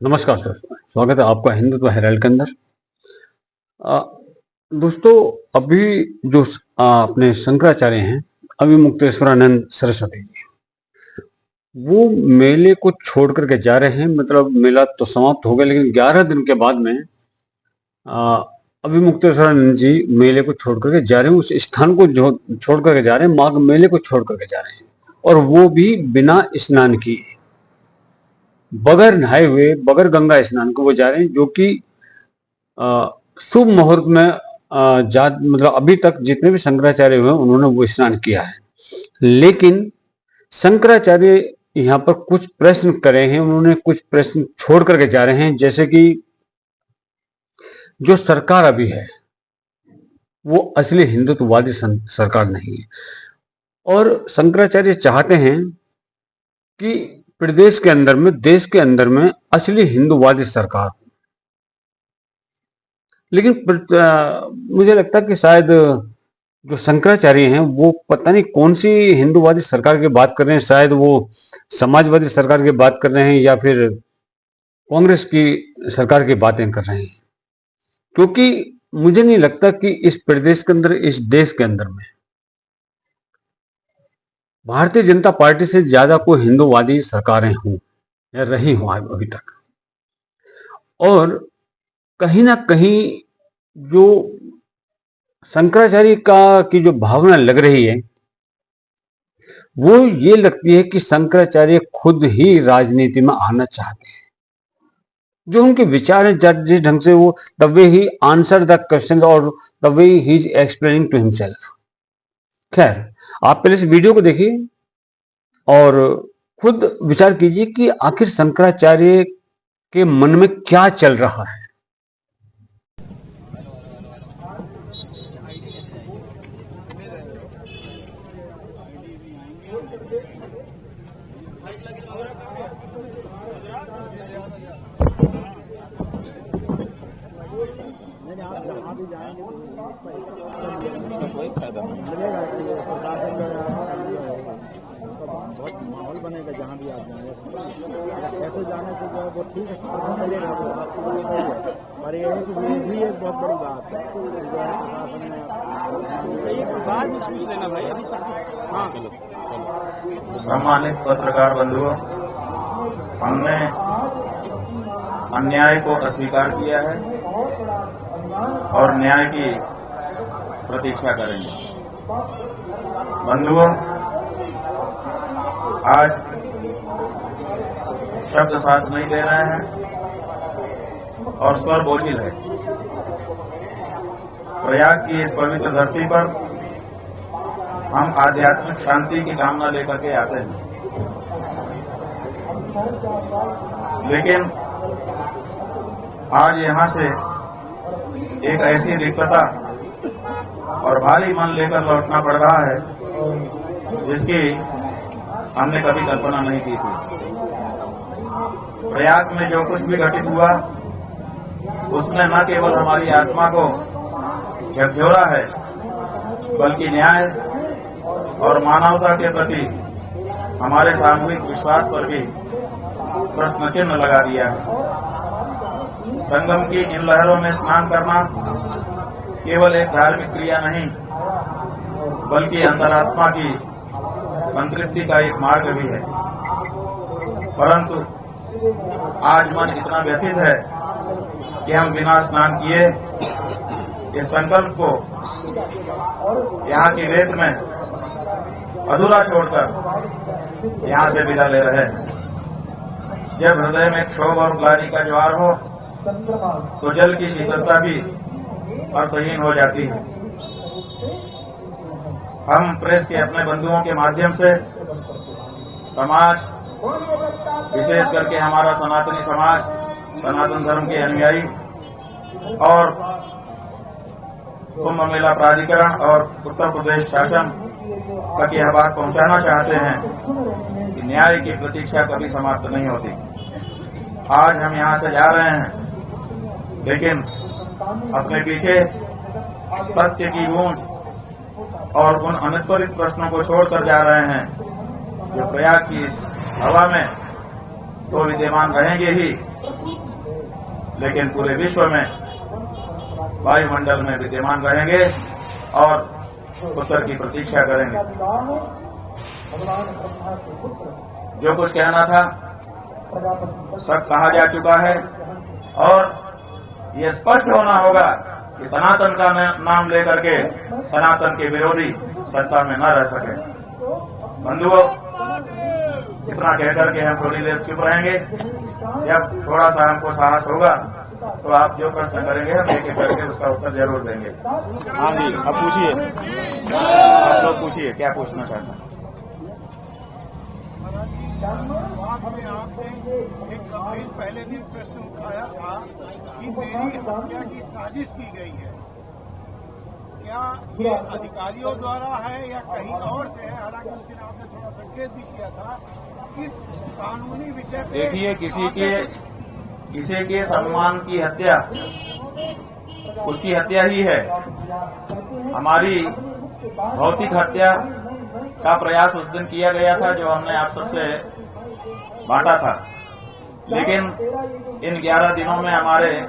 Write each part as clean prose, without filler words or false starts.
नमस्कार दोस्तों, स्वागत है आपका हिंदुत्व हेराल्ड के अंदर। अ, दोस्तों, अभी जो अपने शंकराचार्य हैं, अभिमुक्तेश्वरानंद सरस्वती जी, वो मेले को छोड़ करके जा रहे हैं। मतलब मेला तो समाप्त हो गया, लेकिन 11 दिन के बाद में अ, अभिमुक्तेश्वरानंद जी मेले को छोड़ करके जा रहे हैं। उस स्थान को जो छोड़ करके जा रहे हैं, माघ मेले को छोड़ करके जा रहे हैं, और वो भी बिना स्नान किए, बगैर नहाए हुए, बगैर गंगा स्नान को वो जा रहे हैं, जो कि शुभ मुहूर्त में मतलब अभी तक जितने भी शंकराचार्य हुए उन्होंने वो स्नान किया है। लेकिन शंकराचार्य यहाँ पर कुछ प्रश्न करे हैं, उन्होंने कुछ प्रश्न छोड़ करके जा रहे हैं। जैसे कि जो सरकार अभी है वो असली हिंदुत्ववादी सरकार नहीं है, और शंकराचार्य चाहते हैं कि प्रदेश के अंदर में, देश के अंदर में असली हिंदुवादी सरकार। लेकिन मुझे लगता है कि शायद जो शंकराचार्य हैं वो पता नहीं कौन सी हिंदूवादी सरकार की बात कर रहे हैं। शायद वो समाजवादी सरकार की बात कर रहे हैं, या फिर कांग्रेस की सरकार की बातें कर रहे हैं। क्योंकि मुझे नहीं लगता कि इस प्रदेश के अंदर, इस देश के अंदर में भारतीय जनता पार्टी से ज्यादा कोई हिंदूवादी सरकारें हों या रही हों अभी तक। और कहीं ना कहीं जो शंकराचार्य का की जो भावना लग रही है, वो ये लगती है कि शंकराचार्य खुद ही राजनीति में आना चाहते हैं। जो उनके विचार हैं, जिस ढंग से वो, the way he answer the question, और the way he is explaining to himself. खैर, आप पहले इस वीडियो को देखिए और खुद विचार कीजिए कि आखिर शंकराचार्य के मन में क्या चल रहा है। इसका कोई फायदा नहीं मिलेगा। प्रशासन जो है उसका बहुत माहौल बनेगा जहाँ भी आप जाएंगे। ऐसे जाने से जो है वो ठीक है, पता चलेगा वो आपको बोलेगा ही है। पर ये है कि ये भी एक बहुत बड़ी बात है जो है प्रशासन ने बाद में पूछ लेना भाई। अभी हाँ, सम्मानित पत्रकार बंधुओं, हमने अन्याय को अस्वीकार किया है और न्याय की प्रतीक्षा करेंगे। बंधुओं, आज शब्द साथ नहीं दे रहे हैं और स्वर बोझिल है। प्रयाग की इस पवित्र धरती पर हम आध्यात्मिक शांति की कामना लेकर के आते हैं, लेकिन आज यहां से एक ऐसी रिक्तता और भारी मन लेकर लौटना पड़ रहा है जिसकी हमने कभी कल्पना नहीं की थी। प्रयाग में जो कुछ भी घटित हुआ उसने न केवल हमारी आत्मा को झकझोरा है, बल्कि न्याय और मानवता के प्रति हमारे सामूहिक विश्वास पर भी प्रश्न चिन्ह लगा दिया है। संगम की इन लहरों में स्नान करना केवल एक धार्मिक क्रिया नहीं, बल्कि अंतरात्मा की संतृप्ति का एक मार्ग भी है। परंतु आज मन इतना व्यथित है कि हम बिना स्नान किए इस संकल्प को यहाँ की रेत में अधूरा छोड़कर यहाँ से विदा ले रहे हैं। जब हृदय में क्षोभ और ग्लानि का ज्वार हो तो जल की शीतलता भी अर्थहीन हो जाती है। हम प्रेस के अपने बंधुओं के माध्यम से समाज, विशेष करके हमारा सनातनी समाज, सनातन धर्म के अनुयायी और कुंभ मेला प्राधिकरण और उत्तर प्रदेश शासन तक यह बात पहुंचाना चाहते हैं कि न्याय की प्रतीक्षा कभी समाप्त नहीं होती। आज हम यहां से जा रहे हैं, लेकिन अपने पीछे सत्य की गूंज और उन अनुत्तरित प्रश्नों को छोड़कर जा रहे हैं जो प्रयाग की इस हवा में तो विद्यमान रहेंगे ही, लेकिन पूरे विश्व में वायुमंडल में विद्यमान रहेंगे और उत्तर की प्रतीक्षा करेंगे। जो कुछ कहना था सब कहा जा चुका है और ये स्पष्ट होना होगा कि सनातन का नाम लेकर के सनातन के विरोधी सत्ता में न रह सके। बंधुओं, इतना कहकर के हम थोड़ी देर चुप रहेंगे। जब थोड़ा सा हमको साहस होगा तो आप जो प्रश्न करेंगे हम एक एक करके उसका उत्तर जरूर देंगे। हाँ जी, अब पूछिए, आप लोग पूछिए क्या पूछना चाहते हैं। आपने एक गंभीर पहले दिन प्रश्न उठाया था कि मेरी हत्या की साजिश की गई है। क्या ये अधिकारियों द्वारा है या कहीं और से है? हालांकि उस दिन आपने थोड़ा संकेत भी किया था। किस कानूनी विषय पे? देखिए, किसी के सम्मान की हत्या उसकी हत्या ही है। हमारी भौतिक हत्या का प्रयास उस दिन किया गया था जो हमने आप सबसे बांटा था, लेकिन इन 11 दिनों में हमारे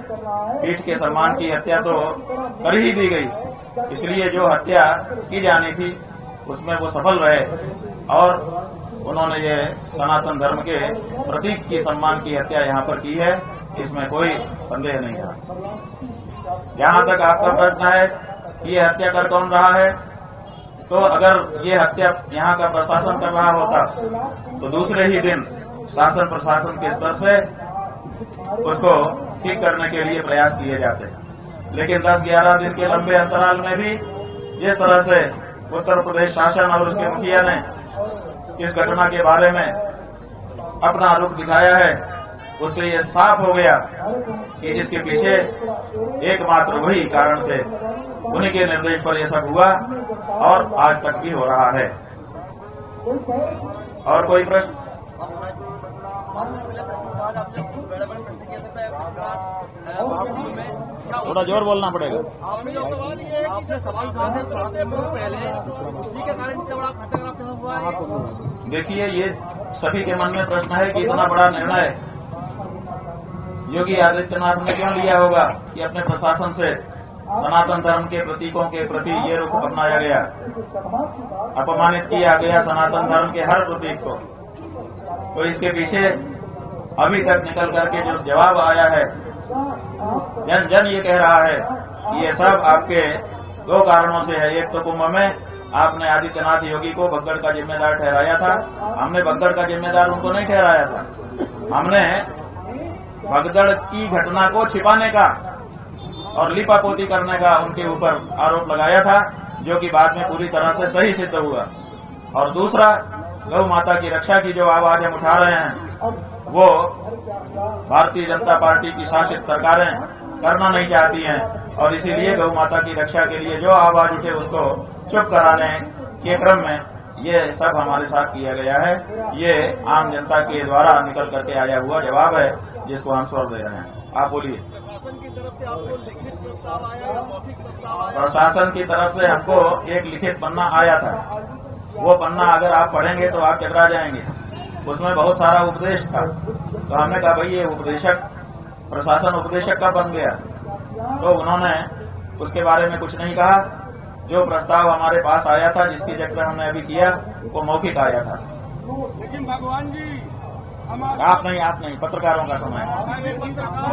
पीठ के सम्मान की हत्या तो कर ही दी गई। इसलिए जो हत्या की जानी थी उसमें वो सफल रहे और उन्होंने ये सनातन धर्म के प्रतीक की सम्मान की हत्या यहाँ पर की है, इसमें कोई संदेह नहीं है। जहाँ तक आपका प्रश्न है कि ये हत्या कर कौन रहा है, तो अगर ये हत्या यहाँ का प्रशासन कर रहा होता तो दूसरे ही दिन शासन प्रशासन के स्तर से उसको ठीक करने के लिए प्रयास किए जाते। लेकिन 10-11 दिन के लंबे अंतराल में भी जिस तरह से उत्तर प्रदेश शासन और उसके मुखिया ने इस घटना के बारे में अपना रुख दिखाया है, उससे ये साफ हो गया कि इसके पीछे एकमात्र वही कारण थे। उन्हीं के निर्देश पर यह सब हुआ और आज तक भी हो रहा है। और कोई प्रश्न? थोड़ा जोर बोलना पड़ेगा। आपने सवाल कहा था पहले, उसी के कारण इतना बड़ा घटनाक्रम हुआ है। देखिए, ये सभी के मन में प्रश्न है कि इतना बड़ा निर्णय योगी आदित्यनाथ ने क्यों लिया होगा कि अपने प्रशासन से सनातन धर्म के प्रतीकों के प्रति ये रुख अपनाया गया, अपमानित किया गया सनातन धर्म के हर प्रतीक को। तो इसके पीछे अभी तक निकल करके जो जवाब आया है, जन जन ये कह रहा है कि ये सब आपके 2 कारणों से है। एक तो कुंभ में आपने आदित्यनाथ योगी को भगदड़ का जिम्मेदार ठहराया था। हमने भगदड़ का जिम्मेदार उनको नहीं ठहराया था। हमने भगदड़ की घटना को छिपाने का और लिपापोती करने का उनके ऊपर आरोप लगाया था, जो कि बाद में पूरी तरह से सही सिद्ध हुआ। और दूसरा, गौ माता की रक्षा की जो आवाज हम उठा रहे हैं वो भारतीय जनता पार्टी की शासित सरकारें करना नहीं चाहती हैं, और इसीलिए गौ माता की रक्षा के लिए जो आवाज उठे उसको चुप कराने के क्रम में ये सब हमारे साथ किया गया है। ये आम जनता के द्वारा निकल करके आया हुआ जवाब है जिसको हम स्वर दे रहे हैं। आप बोलिए। प्रशासन की तरफ से आपको लिखित प्रस्ताव आया या मौखिक प्रस्ताव आया? प्रशासन की तरफ से हमको एक लिखित पन्ना आया था। वो पन्ना अगर आप पढ़ेंगे तो आप चकरा जाएंगे। उसमें बहुत सारा उपदेश था। तो हमने कहा भाई ये उपदेशक, प्रशासन उपदेशक का बन गया। तो उन्होंने उसके बारे में कुछ नहीं कहा। जो प्रस्ताव हमारे पास आया था, जिसकी जिक्र हमने अभी किया, वो मौखिक आया था। लेकिन भगवान जी, आप नहीं, पत्रकारों का समय है।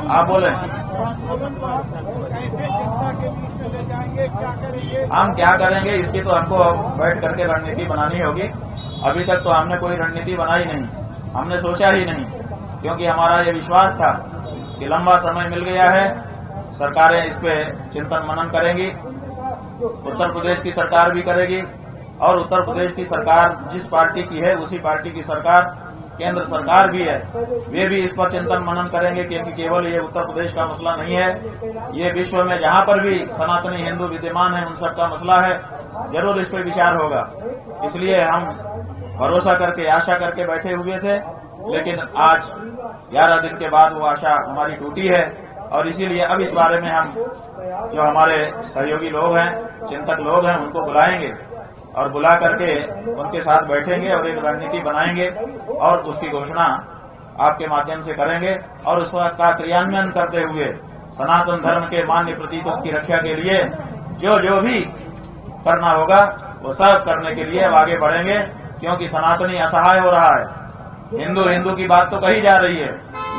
आप बोले। कैसे जनता के बीच में ले जाएंगे, क्या करेंगे? हम क्या करेंगे इसकी तो हमको बैठ करके रणनीति बनानी होगी। अभी तक तो हमने कोई रणनीति बनाई नहीं, हमने सोचा ही नहीं, क्योंकि हमारा ये विश्वास था कि लंबा समय मिल गया है, सरकारें इस पे चिंतन मनन करेंगी। उत्तर प्रदेश की सरकार भी करेगी, और उत्तर प्रदेश की सरकार जिस पार्टी की है उसी पार्टी की सरकार केंद्र सरकार भी है, वे भी इस पर चिंतन मनन करेंगे, क्योंकि केवल ये उत्तर प्रदेश का मसला नहीं है, ये विश्व में जहां पर भी सनातनी हिंदू विद्यमान है उन सबका मसला है। जरूर इस पर विचार होगा। इसलिए हम भरोसा करके, आशा करके बैठे हुए थे, लेकिन आज 11 दिन के बाद वो आशा हमारी टूटी है। और इसीलिए अब इस बारे में हम जो हमारे सहयोगी लोग हैं, चिंतक लोग हैं, उनको बुलाएंगे और बुला करके उनके साथ बैठेंगे और एक रणनीति बनाएंगे और उसकी घोषणा आपके माध्यम से करेंगे और उसका क्रियान्वयन करते हुए सनातन धर्म के मान्य प्रतीकों की रक्षा के लिए जो भी करना होगा वो सब करने के लिए अब आगे बढ़ेंगे, क्योंकि सनातनी असहाय हो रहा है। हिंदू की बात तो कही जा रही है,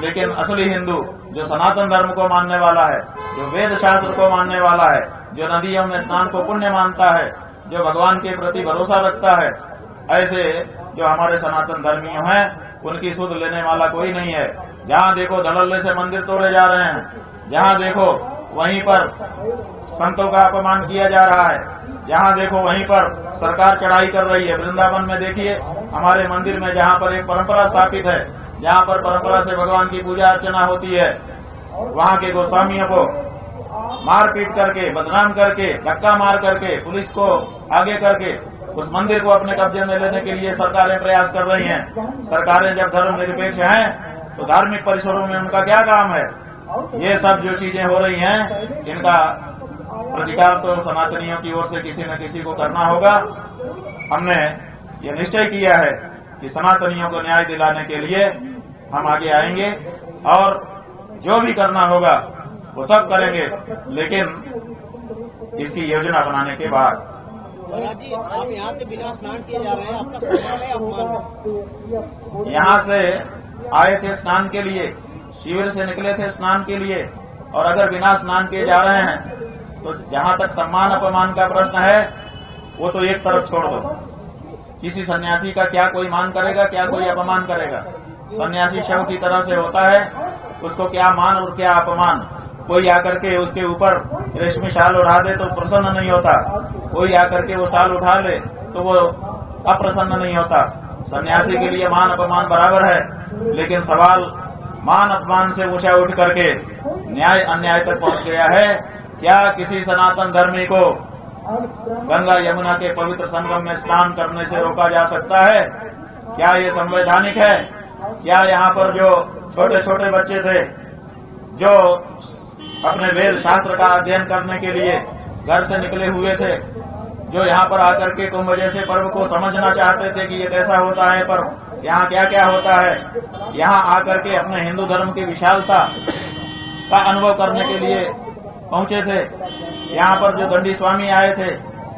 लेकिन असली हिंदू जो सनातन धर्म को मानने वाला है, जो वेद शास्त्र को मानने वाला है, जो नदियों में स्नान को पुण्य मानता है, जो भगवान के प्रति भरोसा रखता है, ऐसे जो हमारे सनातन धर्मियों हैं उनकी सुध लेने वाला कोई नहीं है। जहाँ देखो धड़ल्ले से मंदिर तोड़े जा रहे हैं, जहाँ देखो वहीं पर संतों का अपमान किया जा रहा है, जहाँ देखो वहीं पर सरकार चढ़ाई कर रही है। वृंदावन में देखिए, हमारे मंदिर में जहाँ पर एक परंपरा स्थापित है, जहाँ पर परंपरा से भगवान की पूजा अर्चना होती है, वहाँ के गोस्वामियों को मारपीट करके, बदनाम करके, धक्का मार करके, पुलिस को आगे करके उस मंदिर को अपने कब्जे में लेने के लिए सरकारें प्रयास कर रही हैं। सरकारें जब धर्मनिरपेक्ष हैं तो धार्मिक परिसरों में उनका क्या काम है? ये सब जो चीजें हो रही हैं, इनका प्रतिकार तो सनातनियों की ओर से किसी न किसी को करना होगा। हमने ये निश्चय किया है कि सनातनियों को न्याय दिलाने के लिए हम आगे आएंगे और जो भी करना होगा वो सब करेंगे, लेकिन इसकी योजना बनाने के बाद। महाराज जी, आप यहाँ से बिना स्नान किए जा रहे हैं, आपका सवाल है अपमान। यहाँ से आए थे स्नान के लिए, शिविर से निकले थे स्नान के लिए, और अगर बिना स्नान किए जा रहे हैं तो जहाँ तक सम्मान अपमान का प्रश्न है वो तो एक तरफ छोड़ दो। किसी सन्यासी का क्या कोई मान करेगा, क्या कोई अपमान करेगा? सन्यासी शव की तरह से होता है, उसको क्या मान और क्या अपमान। कोई आकर के उसके ऊपर रेशमी शाल उठा दे तो प्रसन्न नहीं होता, कोई आकर के वो शाल उठा ले तो वो अप्रसन्न नहीं होता। सन्यासी के लिए मान अपमान बराबर है, लेकिन सवाल मान अपमान से ऊंचा उठ करके न्याय अन्याय तक पहुंच गया है। क्या किसी सनातन धर्मी को गंगा यमुना के पवित्र संगम में स्नान करने से रोका जा सकता है? क्या ये संवैधानिक है? क्या यहाँ पर जो छोटे छोटे बच्चे थे जो अपने वेद शास्त्र का अध्ययन करने के लिए घर से निकले हुए थे, जो यहाँ पर आकर के कुंभ जैसे पर्व को समझना चाहते थे कि ये कैसा होता है पर्व, यहाँ क्या क्या होता है, यहाँ आकर के अपने हिंदू धर्म की विशालता का अनुभव करने के लिए पहुंचे थे। यहाँ पर जो दंडी स्वामी आए थे,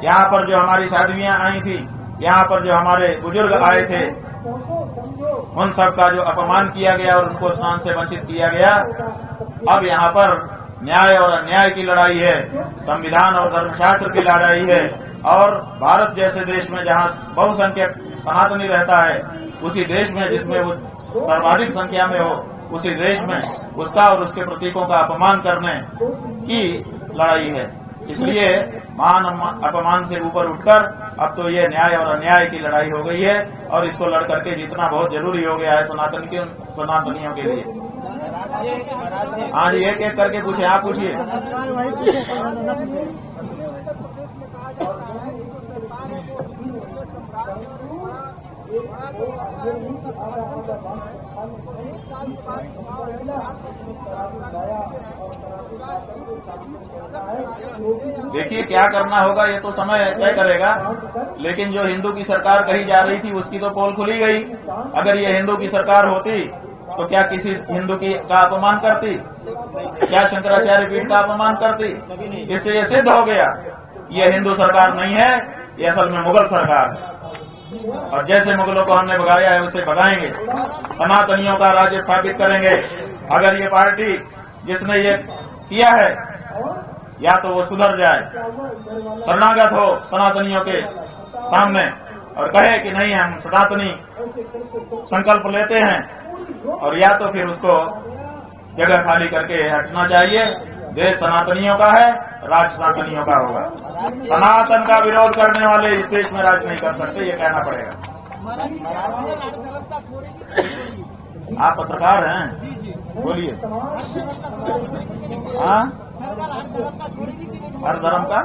यहाँ पर जो हमारी साध्वियां आई थी, यहाँ पर जो हमारे बुजुर्ग आए थे, उन सब का जो अपमान किया गया और उनको स्नान से वंचित किया गया। अब यहाँ पर न्याय और अन्याय की लड़ाई है, संविधान और धर्मशास्त्र की लड़ाई है। और भारत जैसे देश में जहाँ बहुसंख्यक सनातनी रहता है, उसी देश में जिसमें वो सर्वाधिक संख्या में हो, उसी देश में उसका और उसके प्रतीकों का अपमान करने की लड़ाई है। इसलिए मान अपमान से ऊपर उठकर अब तो ये न्याय और अन्याय की लड़ाई हो गई है, और इसको लड़ करके जीतना बहुत जरूरी हो गया है सनातनियों के लिए। हाँ जी, एक एक करके पूछे, आप पूछिए। देखिए क्या करना होगा ये तो समय तय करेगा, लेकिन जो हिंदू की सरकार कही जा रही थी उसकी तो पोल खुली गई। अगर ये हिंदू की सरकार होती तो क्या किसी हिंदू का अपमान करती? क्या शंकराचार्य पीठ का अपमान करती? इससे ये सिद्ध हो गया ये हिंदू सरकार नहीं है, ये असल में मुगल सरकार है। और जैसे मुगलों को हमने भगाया है उसे भगाएंगे, सनातनियों का राज्य स्थापित करेंगे। अगर ये पार्टी जिसने ये किया है या तो वो सुधर जाए, शरणागत हो सनातनियों के सामने और कहे कि नहीं हम सनातनी संकल्प लेते हैं, और या तो फिर उसको जगह खाली करके हटना चाहिए। देश सनातनियों का है, राज सनातनियों का होगा। सनातन का विरोध करने वाले इस देश में राज नहीं कर सकते, ये कहना पड़ेगा। आप पत्रकार हैं, बोलिए। हाँ, हर धर्म का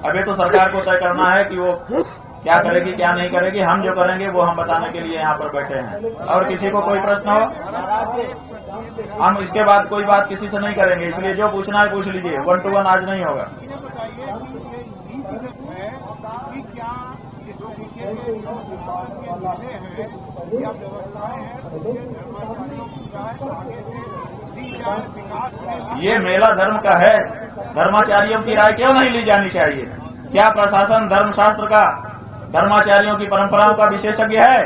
अभी तो सरकार को तय करना है कि वो क्या करेगी क्या नहीं करेगी। हम जो करेंगे वो हम बताने के लिए यहाँ पर बैठे हैं। और किसी को कोई प्रश्न हो, हम इसके बाद कोई बात किसी से नहीं करेंगे, इसलिए जो पूछना है पूछ लीजिए। 1 to 1 आज नहीं होगा। कि क्या जो विषय हैं क्या व्यवस्थाएं हैं उसके धर्माचार्यों की राय आगे से दी जाए विकास में? ये मेला धर्म का है, धर्माचार्यों की राय क्यों नहीं ली जानी चाहिए? क्या प्रशासन धर्मशास्त्र का धर्माचार्यों की परंपराओं का विशेषज्ञ है?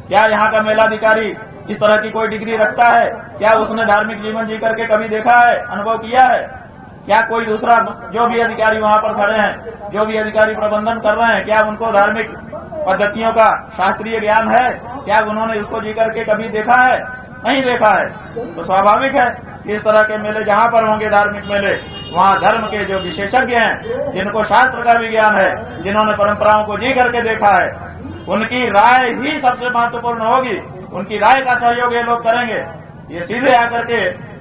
क्या यहाँ का मेलाधिकारी इस तरह की कोई डिग्री रखता है? क्या उसने धार्मिक जीवन जी करके कभी देखा है, अनुभव किया है? क्या कोई दूसरा जो भी अधिकारी वहाँ पर खड़े हैं, जो भी अधिकारी प्रबंधन कर रहे हैं, क्या उनको धार्मिक पद्धतियों का शास्त्रीय ज्ञान है? क्या उन्होंने उसको जी करके कभी देखा है? नहीं देखा है। तो स्वाभाविक है कि इस तरह के मेले जहाँ पर होंगे, धार्मिक मेले, वहाँ धर्म के जो विशेषज्ञ हैं, जिनको शास्त्र का भी ज्ञान है, जिन्होंने परंपराओं को जी करके देखा है, उनकी राय ही सबसे महत्वपूर्ण होगी। उनकी राय का सहयोग ये लोग करेंगे। ये सीधे आकर के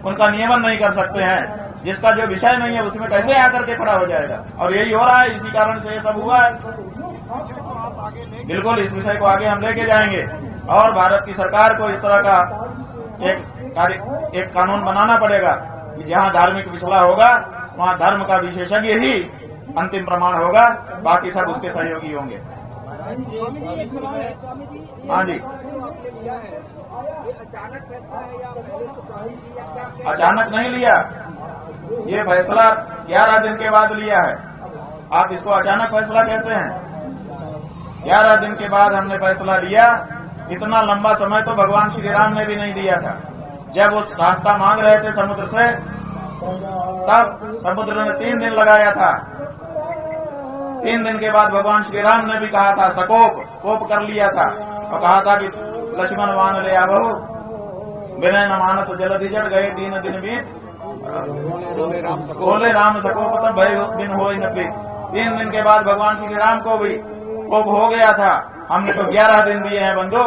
उनका नियमन नहीं कर सकते हैं। जिसका जो विषय नहीं है उसमें कैसे आकर के खड़ा हो जाएगा? और यही हो रहा है, इसी कारण से ये सब हुआ है। बिल्कुल इस विषय को आगे हम लेके जाएंगे और भारत की सरकार को इस तरह का एक कानून बनाना पड़ेगा कि जहाँ धार्मिक विसला होगा वहाँ धर्म का विशेषज्ञ ही अंतिम प्रमाण होगा, बाकी सब उसके सहयोगी होंगे। हाँ जी, अचानक नहीं लिया, ये फैसला 11 दिन के बाद लिया है। आप इसको अचानक फैसला कहते हैं? 11 दिन के बाद हमने फैसला लिया। इतना लंबा समय तो भगवान श्री राम ने भी नहीं दिया था। जब वो रास्ता मांग रहे थे समुद्र से, तब समुद्र ने 3 दिन लगाया था। 3 दिन के बाद भगवान श्री राम ने भी कहा था, कोप कर लिया था और कहा था कि लक्ष्मण वान ले आवो, विनय न मानत जलधि जड़ गए 3 दिन बीत, बोले राम सकोप तब भय बिन हो न प्रीत। 3 दिन के बाद भगवान श्री राम को भी कोप हो गया था। हमने तो 11 दिन दिए हैं बंधु।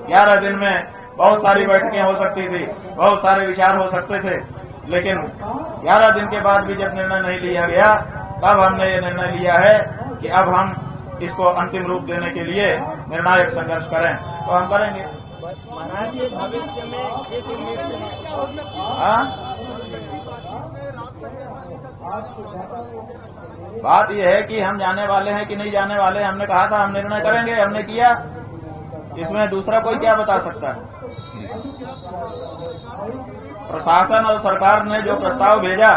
11 दिन में बहुत सारी बैठकें हो सकती थी, बहुत सारे विचार हो सकते थे, लेकिन 11 दिन के बाद भी जब निर्णय नहीं लिया गया, तब हमने ये निर्णय लिया है कि अब हम इसको अंतिम रूप देने के लिए निर्णायक संघर्ष करें, तो हम करेंगे। भविष्य में बात यह है कि हम जाने वाले हैं कि नहीं जाने वाले। हमने कहा था हम निर्णय करेंगे, हमने किया। इसमें दूसरा कोई क्या बता सकता है? प्रशासन और सरकार ने जो प्रस्ताव भेजा,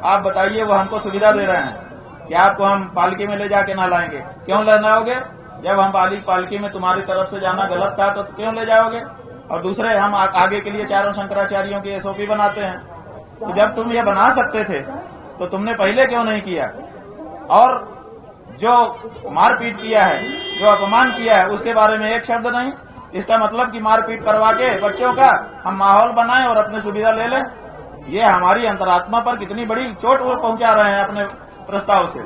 आप बताइए, वो हमको सुविधा दे रहे हैं कि आपको हम पालकी में ले जाके ना लाएंगे। क्यों ले जाओगे? जब हम पालकी में तुम्हारी तरफ से जाना गलत था तो क्यों ले जाओगे? और दूसरे हम आगे के लिए चारों शंकराचार्यों की एसओपी बनाते हैं। तो जब तुम ये बना सकते थे तो तुमने पहले क्यों नहीं किया? और जो मारपीट किया है, जो अपमान किया है, उसके बारे में एक शब्द नहीं। इसका मतलब कि मारपीट करवा के बच्चों का हम माहौल बनाएं और अपनी सुविधा ले लें। ये हमारी अंतरात्मा पर कितनी बड़ी चोट वो पहुंचा रहे हैं अपने प्रस्ताव से।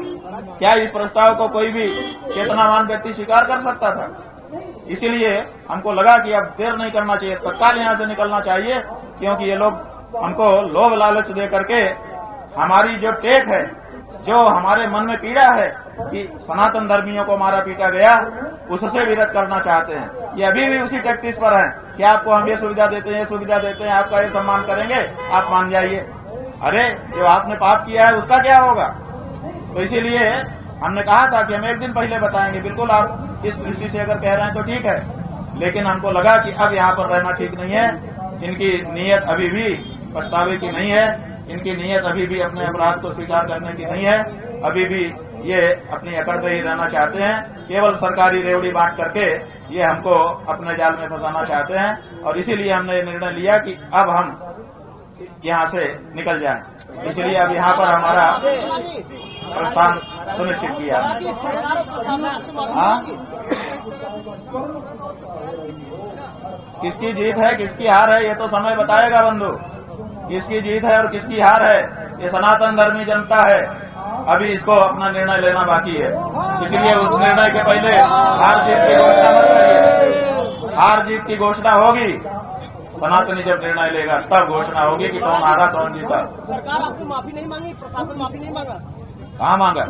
क्या इस प्रस्ताव को कोई भी चेतनावान व्यक्ति स्वीकार कर सकता था? इसीलिए हमको लगा कि अब देर नहीं करना चाहिए, तत्काल यहाँ से निकलना चाहिए, क्योंकि ये लोग हमको लोभ लालच दे करके हमारी जो टेक है, जो हमारे मन में पीड़ा है कि सनातन धर्मियों को मारा पीटा गया, उससे विरत करना चाहते हैं। ये अभी भी उसी टैक्टिस पर है कि आपको हम ये सुविधा देते हैं, ये सुविधा देते हैं, आपका ये सम्मान करेंगे, आप मान जाइए। अरे जो आपने पाप किया है उसका क्या होगा? तो इसीलिए हमने कहा था कि हम 1 दिन पहले बताएंगे। बिल्कुल आप इस दृष्टि से अगर कह रहे हैं तो ठीक है, लेकिन हमको लगा कि अब यहाँ पर रहना ठीक नहीं है। इनकी नीयत अभी भी पछतावे की नहीं है, इनकी नीयत अभी भी अपने अपराध को स्वीकार करने की नहीं है। अभी भी ये अपनी अकड़ पे ही रहना चाहते हैं, केवल सरकारी रेवड़ी बांट करके ये हमको अपने जाल में फंसाना चाहते हैं। और इसीलिए हमने निर्णय लिया कि अब हम यहाँ से निकल जाएं। इसलिए अब यहाँ पर हमारा प्रस्थान सुनिश्चित किया। किसकी जीत है किसकी हार है ये तो समय बताएगा बंधु। किसकी जीत है और किसकी हार है ये सनातन धर्मी जनता है। अभी इसको अपना निर्णय लेना बाकी है, इसलिए उस निर्णय के पहले हार जीत की घोषणा मत करिए। हार जीत की घोषणा होगी, सनातनी जब निर्णय लेगा तब घोषणा होगी कि कौन हारा कौन जीता। सरकार आपसे माफी नहीं मांगी, प्रशासन माफी नहीं मांगा? कहाँ मांगा?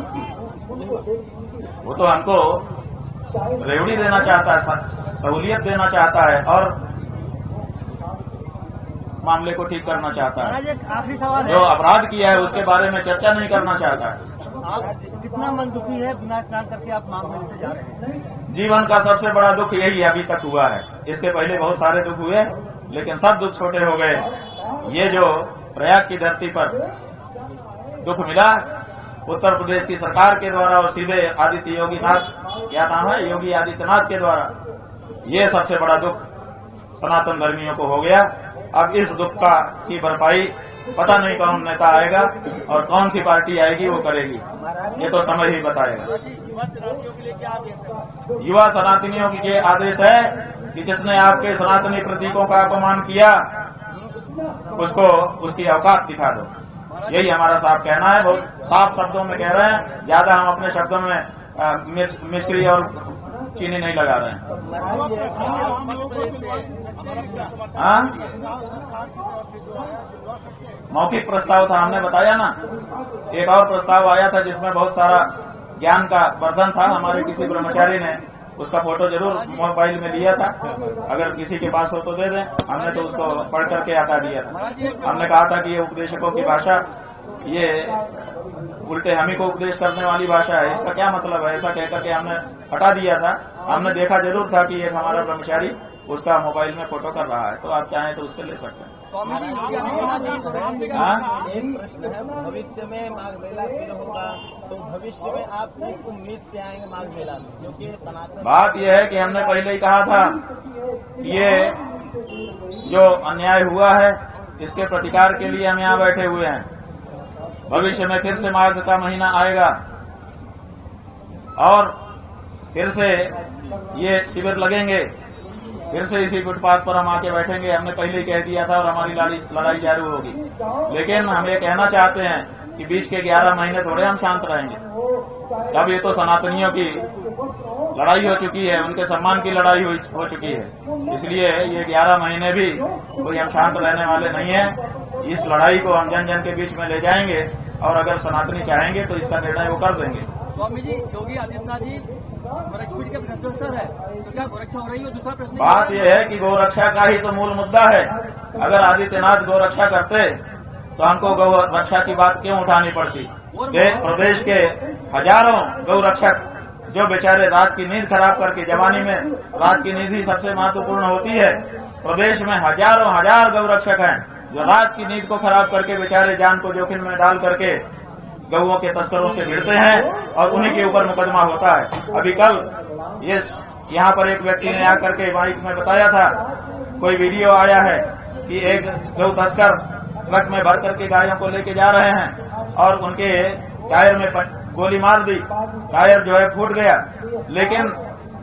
वो तो हमको रेवड़ी देना चाहता है, सहूलियत देना चाहता है और मामले को ठीक करना चाहता है। महाराज एक आखिरी सवाल जो है, अपराध किया है उसके बारे में चर्चा नहीं करना चाहता है। आप कितना मन दुखी है बिना स्नान करके आप माघ मेले से जा रहे हैं? जीवन का सबसे बड़ा दुख यही अभी तक हुआ है। इसके पहले बहुत सारे दुख हुए, लेकिन सब दुख छोटे हो गए। ये जो प्रयाग की धरती पर दुख मिला उत्तर प्रदेश की सरकार के द्वारा और सीधे आदित्य योगी नाथ, क्या नाम है, योगी आदित्यनाथ के द्वारा, ये सबसे बड़ा दुख सनातन धर्मियों को हो गया। अब इस दुख की भरपाई पता नहीं कौन नेता आएगा और कौन सी पार्टी आएगी वो करेगी, ये तो समय ही बताएगा। युवा सनातनियों के लिए आदेश है कि जिसने आपके सनातनी प्रतीकों का अपमान किया उसको उसकी औकात दिखा दो। यही हमारा साफ कहना है, बहुत साफ शब्दों में कह रहे हैं। ज्यादा हम अपने शब्दों में मिश्री और चीनी नहीं लगा रहे हैं। हाँ, मौखिक प्रस्ताव था, हमने बताया ना। एक और प्रस्ताव आया था जिसमें बहुत सारा ज्ञान का वर्धन था। हमारे किसी ब्रह्मचारी ने उसका फोटो जरूर मोबाइल में लिया था, अगर किसी के पास हो तो दे दें। हमने तो उसको पढ़ करके हटा दिया था। हमने कहा था कि ये उपदेशकों की भाषा, ये उल्टे हम ही को उपदेश करने वाली भाषा है, इसका क्या मतलब है, ऐसा कहकर के हमने हटा दिया था। हमने देखा जरूर था कि एक हमारा ब्रह्मचारी उसका मोबाइल में फोटो कर रहा है, तो आप चाहें तो उससे ले सकते हैं। हाँ? एक प्रश्न है, भविष्य में माघ मेला फिर होगा तो भविष्य में आप किस उम्मीद से आएंगे माघ मेला में? क्योंकि सनातन बात यह है कि हमने पहले ही कहा था कि ये जो अन्याय हुआ है इसके प्रतिकार के लिए हम यहाँ बैठे हुए हैं। भविष्य में फिर से माघ का महीना आएगा और फिर से ये शिविर लगेंगे, फिर से इसी फुटपाथ पर हम आके बैठेंगे। हमने पहले ही कह दिया था और हमारी लड़ाई जारी होगी। लेकिन हम ये कहना चाहते हैं कि बीच के 11 महीने थोड़े हम शांत रहेंगे। अब ये तो सनातनियों की लड़ाई हो चुकी है, उनके सम्मान की लड़ाई हो चुकी है, इसलिए ये 11 महीने भी कोई हम शांत रहने वाले नहीं है। इस लड़ाई को हम जन जन के बीच में ले जाएंगे और अगर सनातनी चाहेंगे तो इसका निर्णय वो कर देंगे। स्वामी जी, योगी आदित्यनाथ जी गोरक्षपीठ के प्रश्न है, तो क्या गोरक्षा हो रही है? दूसरा प्रश्न बात यह है कि गोरक्षा का ही तो मूल मुद्दा है। अगर आदित्यनाथ गोरक्षा करते तो हमको गौ रक्षा की बात क्यों उठानी पड़ती? प्रदेश के हजारों गौरक्षक जो बेचारे रात की नींद खराब करके, जवानी में रात की नींद ही सबसे महत्वपूर्ण होती है। प्रदेश में हजारों हजार गौरक्षक हैं जो रात की नींद को खराब करके बेचारे जान को जोखिम में डाल करके गौओं के तस्करों से भिड़ते हैं और उन्हीं के ऊपर मुकदमा होता है। अभी कल ये यहाँ पर एक व्यक्ति ने आकर के माइक में बताया था, कोई वीडियो आया है कि एक गौ तस्कर ट्रक में भर करके गायों को लेके जा रहे हैं और उनके टायर में गोली मार दी, टायर जो है फूट गया। लेकिन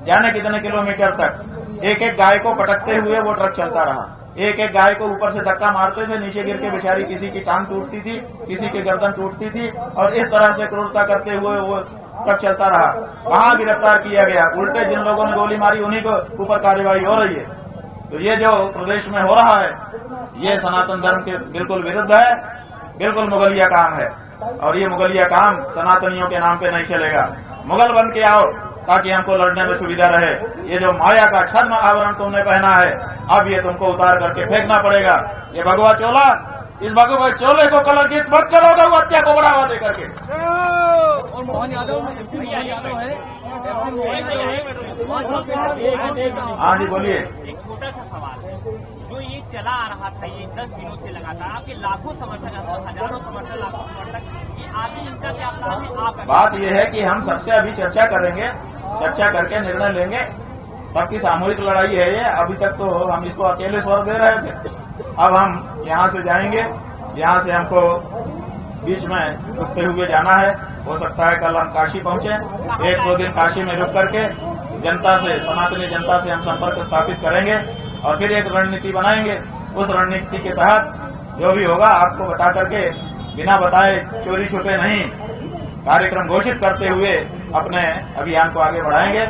जाने कितने किलोमीटर तक एक एक गाय को पटकते हुए वो ट्रक चलता रहा। एक एक गाय को ऊपर से धक्का मारते थे, नीचे गिर के बेचारी किसी की टांग टूटती थी, किसी की गर्दन टूटती थी और इस तरह से क्रूरता करते हुए वो ट्रक चलता रहा। कहाँ गिरफ्तार किया गया? उल्टे जिन लोगों ने गोली मारी उन्हीं को ऊपर कार्रवाई हो रही है। तो ये जो प्रदेश में हो रहा है ये सनातन धर्म के बिल्कुल विरुद्ध है, बिल्कुल मुगलिया काम है और ये मुगलिया काम सनातनियों के नाम पे नहीं चलेगा। मुगल बन के आओ ताकि हमको लड़ने में सुविधा रहे। ये जो माया का छद्म आवरण तुमने पहना है, अब ये तुमको उतार करके फेंकना पड़ेगा। ये भगवा चोला, इस भगवा चोले को कलंकित मत करो गौ हत्या को बढ़ावा दे करके। और मोहन यादव है, हाँ जी बोलिए। एक छोटा सा सवाल है, जो ये चला आ रहा था ये 10 दिनों से लगातार, आपके लाखों समर्थक, हजारों समर्थक, लाखों समर्थक, ये आगे इनका क्या प्लान है? आप बात यह है कि हम सबसे अभी चर्चा करेंगे, चर्चा करके निर्णय लेंगे। सबकी सामूहिक लड़ाई है ये। अभी तक तो हम इसको अकेले स्वर दे रहे थे, अब हम यहाँ से जाएंगे। यहाँ से हमको बीच में रुकते हुए जाना है। हो सकता है कल हम काशी पहुंचे, 1-2 दिन काशी में रुक करके जनता से, सनातनी जनता से हम संपर्क स्थापित करेंगे और फिर एक रणनीति बनाएंगे। उस रणनीति के तहत जो भी होगा आपको बता करके, बिना बताए चोरी छुपे नहीं, कार्यक्रम घोषित करते हुए अपने अभियान को आगे बढ़ाएंगे।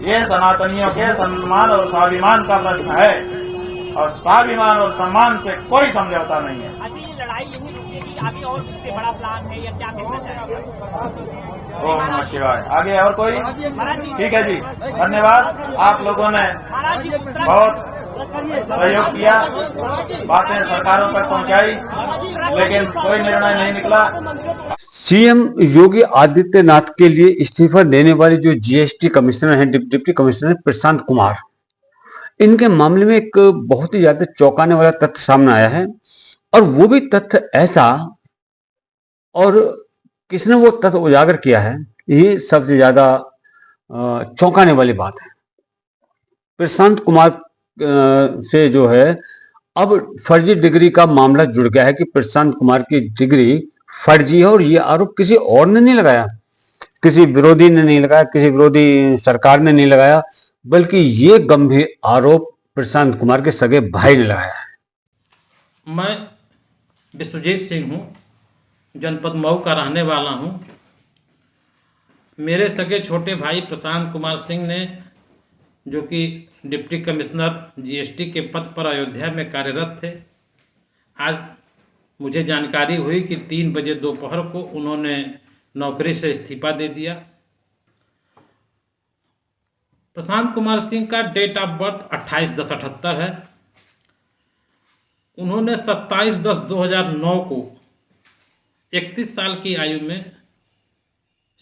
ये सनातनियों के सम्मान और स्वाभिमान का प्रश्न है और स्वाभिमान और सम्मान से कोई समझौता नहीं है। अच्छा, ये लड़ाई यही रुकेगी, आगे और इससे बड़ा प्लान है या क्या कहना चाहेंगे? ओम नमः शिवाय। आगे और कोई? महाराज जी, ठीक है जी, धन्यवाद। आप लोगों ने महाराज जी बहुत सहयोग किया, बातें सरकारों तक पहुंचाई, लेकिन कोई निर्णय नहीं निकला। सीएम योगी आदित्यनाथ के लिए इस्तीफा देने वाले जो जीएसटी कमिश्नर हैं, डिप्टी कमिश्नर प्रशांत कुमार, इनके मामले में एक बहुत ही ज्यादा चौंकाने वाला तथ्य सामने आया है। और वो भी तथ्य ऐसा, और किसने वो तथ्य उजागर किया है, ये सबसे ज्यादा चौंकाने वाली बात है। प्रशांत कुमार से जो है अब फर्जी डिग्री का मामला जुड़ गया है कि प्रशांत कुमार की डिग्री फर्जी है, और ये आरोप किसी और ने नहीं लगाया, किसी विरोधी ने नहीं लगाया, किसी विरोधी सरकार ने नहीं लगाया, बल्कि ये गंभीर आरोप प्रशांत कुमार के सगे भाई ने लगाया है। मैं विश्वजीत सिंह हूँ, जनपद मऊ का रहने वाला हूँ। मेरे सगे छोटे भाई प्रशांत कुमार सिंह ने, जो कि डिप्टी कमिश्नर जीएसटी के पद पर अयोध्या में कार्यरत थे, आज मुझे जानकारी हुई कि 3 बजे दोपहर को उन्होंने नौकरी से इस्तीफा दे दिया। प्रशांत कुमार सिंह का डेट ऑफ बर्थ 28/10/78 है। उन्होंने 27/10/2009 को 31 साल की आयु में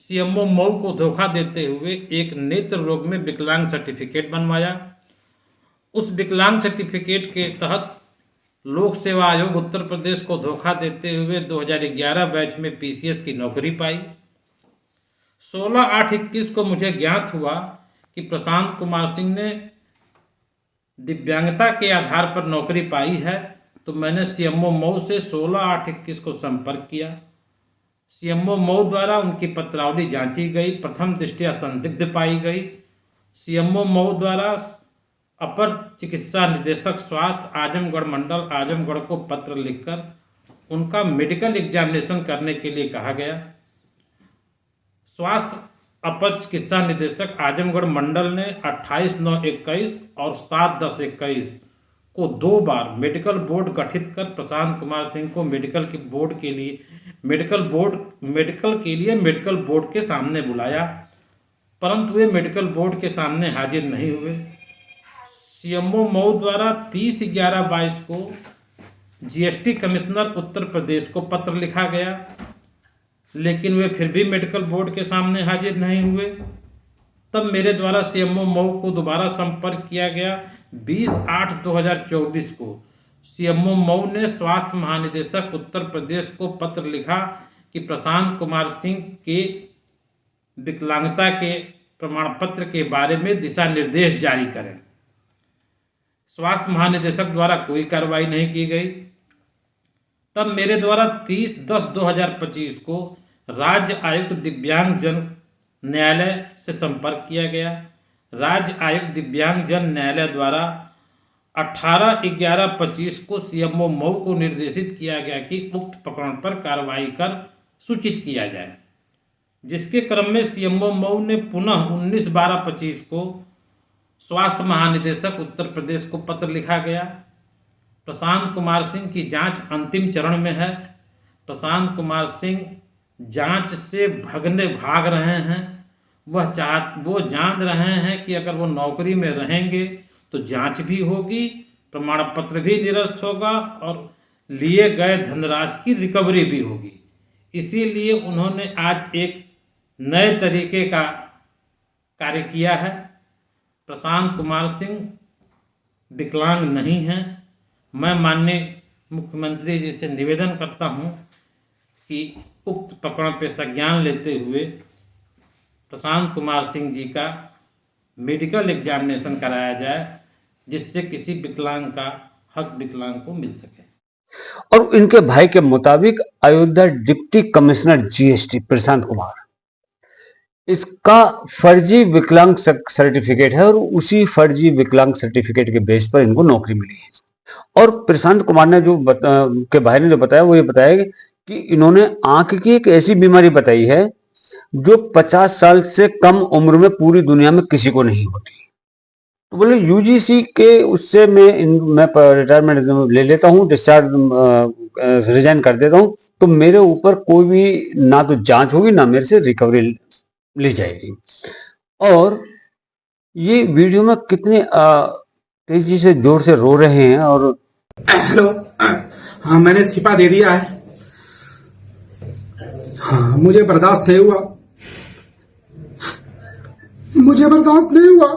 सीएमओ मऊ को धोखा देते हुए एक नेत्र रोग में विकलांग सर्टिफिकेट बनवाया। उस विकलांग सर्टिफिकेट के तहत लोक सेवा आयोग उत्तर प्रदेश को धोखा देते हुए 2011 बैच में पीसीएस की नौकरी पाई। 16/8/21 को मुझे ज्ञात हुआ कि प्रशांत कुमार सिंह ने दिव्यांगता के आधार पर नौकरी पाई है, तो मैंने सीएमओ मऊ से 16/8/21 को संपर्क किया। सीएमओ मऊ द्वारा उनकी पत्रावली जांची गई, प्रथम दृष्टया संदिग्ध पाई गई। सीएमओ मऊ द्वारा अपर चिकित्सा निदेशक स्वास्थ्य आजमगढ़ मंडल आजमगढ़ को पत्र लिखकर उनका मेडिकल एग्जामिनेशन करने के लिए कहा गया। स्वास्थ्य अपर चिकित्सा निदेशक आजमगढ़ मंडल ने 28/9/21 और 7/10/21 को 2 बार मेडिकल बोर्ड गठित कर प्रशांत कुमार सिंह को मेडिकल बोर्ड के सामने बुलाया, परंतु वे मेडिकल बोर्ड के सामने हाजिर नहीं हुए। सीएमओ मऊ द्वारा 30/11/22 को जीएसटी कमिश्नर उत्तर प्रदेश को पत्र लिखा गया, लेकिन वे फिर भी मेडिकल बोर्ड के सामने हाजिर नहीं हुए। तब मेरे द्वारा सीएमओ मऊ को दोबारा संपर्क किया गया। 20/8/2024 को सीएमओ मऊ ने स्वास्थ्य महानिदेशक उत्तर प्रदेश को पत्र लिखा कि प्रशांत कुमार सिंह के विकलांगता के प्रमाण पत्र के बारे में दिशा निर्देश जारी करें। स्वास्थ्य महानिदेशक द्वारा कोई कार्रवाई नहीं की गई। तब मेरे द्वारा 30/10/2025 को राज्य आयुक्त दिव्यांगजन न्यायालय से संपर्क किया गया। राज्य आयुक्त दिव्यांगजन न्यायालय द्वारा 18/11/25 को सीएमओ मऊ को निर्देशित किया गया कि उक्त प्रकरण पर कार्रवाई कर सूचित किया जाए, जिसके क्रम में सीएमओ मऊ ने पुनः 19/12/25 को स्वास्थ्य महानिदेशक उत्तर प्रदेश को पत्र लिखा गया। प्रशांत कुमार सिंह की जांच अंतिम चरण में है। प्रशांत कुमार सिंह जांच से भाग रहे हैं। वो जान रहे हैं कि अगर वो नौकरी में रहेंगे तो जांच भी होगी, प्रमाण पत्र भी निरस्त होगा और लिए गए धनराशि की रिकवरी भी होगी। इसीलिए उन्होंने आज एक नए तरीके का कार्य किया है। प्रशांत कुमार सिंह विकलांग नहीं हैं। मैं माननीय मुख्यमंत्री जी से निवेदन करता हूं कि उक्त प्रकरण पर संज्ञान लेते हुए प्रशांत कुमार सिंह जी का मेडिकल एग्जामिनेशन कराया जाए, जिससे किसी विकलांग का हक विकलांग को मिल सके। और इनके भाई के मुताबिक Ayodhya deputy commissioner GST Prashant Kumar, इसका फर्जी विकलांग सर्टिफिकेट है और उसी फर्जी विकलांग सर्टिफिकेट के बेस पर इनको नौकरी मिली है। और प्रशांत कुमार ने के भाई ने जो बताया वो ये बताया कि इन्होंने आंख की एक ऐसी बीमारी बताई है जो 50 साल से कम उम्र में पूरी दुनिया में किसी को नहीं होती। तो बोले यूजीसी के उससे मैं रिटायरमेंट ले लेता हूँ, डिस्चार्ज रिजाइन कर देता हूँ, तो मेरे ऊपर कोई भी ना तो जांच होगी ना मेरे से रिकवरी ली जाएगी। और ये वीडियो में कितने तेजी से जोर से रो रहे हैं और हेलो। हाँ, मैंने इस्तीफा दे दिया है। हाँ, मुझे बर्दाश्त नहीं हुआ। मुझे बर्दाश्त नहीं हुआ।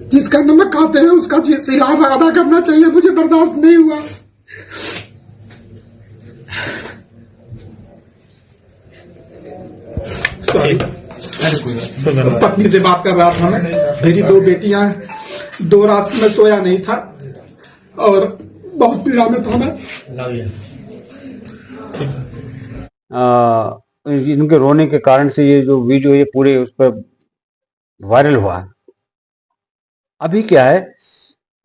जिसका नमक खाते हैं उसका सिलावा अदा करना चाहिए। मुझे बर्दाश्त नहीं हुआ। सॉरी, पत्नी से बात कर रहा था मैं। मेरी 2 बेटियां हैं। 2 रात में सोया नहीं था और बहुत पीड़ा में था मैं। इनके रोने के कारण से ये जो वीडियो ये पूरे उस पर वायरल हुआ है। अभी क्या है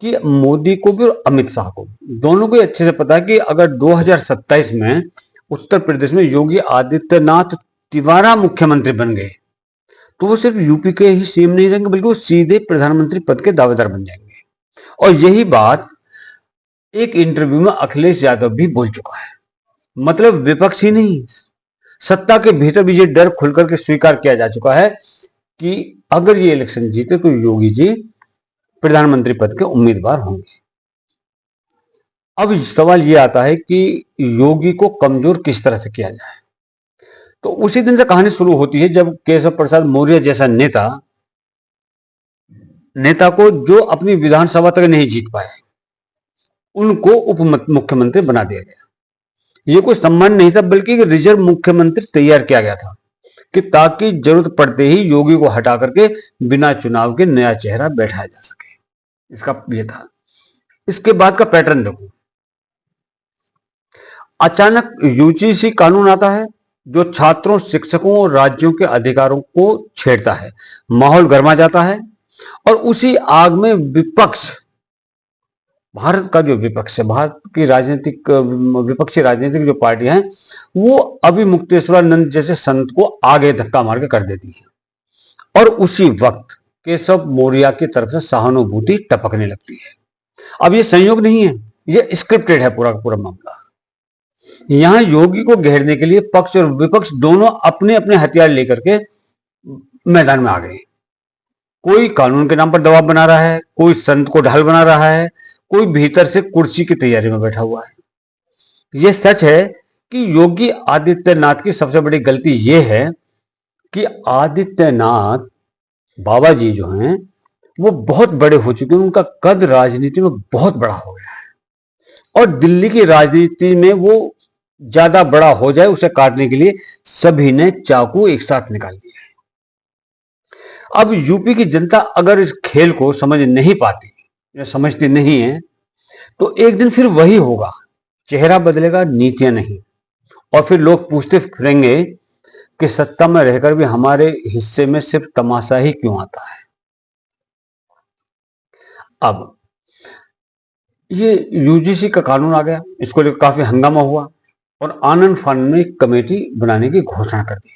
कि मोदी को भी और अमित शाह को दोनों को अच्छे से पता है कि अगर 2027 में उत्तर प्रदेश में योगी आदित्यनाथ तिवारा मुख्यमंत्री बन गए तो वो सिर्फ यूपी के ही सीएम नहीं रहेंगे बल्कि वो सीधे प्रधानमंत्री पद के दावेदार बन जाएंगे। और यही बात एक इंटरव्यू में अखिलेश यादव भी बोल चुका है। मतलब विपक्ष ही नहीं, सत्ता के भीतर भी ये डर खुल करके स्वीकार किया जा चुका है कि अगर ये इलेक्शन जीते तो योगी जी प्रधानमंत्री पद के उम्मीदवार होंगे। अब सवाल ये आता है कि योगी को कमजोर किस तरह से किया जाए। तो उसी दिन से कहानी शुरू होती है जब केशव प्रसाद मौर्य जैसा नेता को जो अपनी विधानसभा तक नहीं जीत पाए उनको उप मुख्यमंत्री बना दिया गया। ये कोई सम्मान नहीं था बल्कि रिजर्व मुख्यमंत्री तैयार किया गया था कि ताकि जरूरत पड़ते ही योगी को हटा करके बिना चुनाव के नया चेहरा बैठाया जा सके। इसका ये था। इसके बाद का पैटर्न देखो। अचानक यूजीसी कानून आता है जो छात्रों, शिक्षकों और राज्यों के अधिकारों को छेड़ता है। माहौल गर्मा जाता है और उसी आग में विपक्ष, भारत का जो विपक्ष है, भारत की राजनीतिक विपक्षी राजनीतिक जो पार्टियां हैं वो अभी मुक्तेश्वरानंद जैसे संत को आगे धक्का मार के कर देती है और उसी वक्त केशव मौर्य की तरफ से सहानुभूति टपकने लगती है। अब ये संयोग नहीं है, ये स्क्रिप्टेड है पूरा का पूरा मामला। यहां योगी को घेरने के लिए पक्ष और विपक्ष दोनों अपने अपने हथियार लेकर के मैदान में आ गए। कोई कानून के नाम पर दबाव बना रहा है, कोई संत को ढाल बना रहा है, कोई भीतर से कुर्सी की तैयारी में बैठा हुआ है। यह सच है कि योगी आदित्यनाथ की सबसे बड़ी गलती यह है कि आदित्यनाथ बाबा जी जो हैं वो बहुत बड़े हो चुके हैं। उनका कद राजनीति में बहुत बड़ा हो गया है और दिल्ली की राजनीति में वो ज्यादा बड़ा हो जाए उसे काटने के लिए सभी ने चाकू एक साथ निकाल दिया है। अब यूपी की जनता अगर इस खेल को समझ नहीं पाती या समझती नहीं है तो एक दिन फिर वही होगा, चेहरा बदलेगा, नीतियां नहीं। और फिर लोग पूछते फिरेंगे कि सत्ता में रहकर भी हमारे हिस्से में सिर्फ तमाशा ही क्यों आता है। अब ये यूजीसी का कानून आ गया, इसको लेकर काफी हंगामा हुआ और आनंद फानंद ने एक कमेटी बनाने की घोषणा कर दी।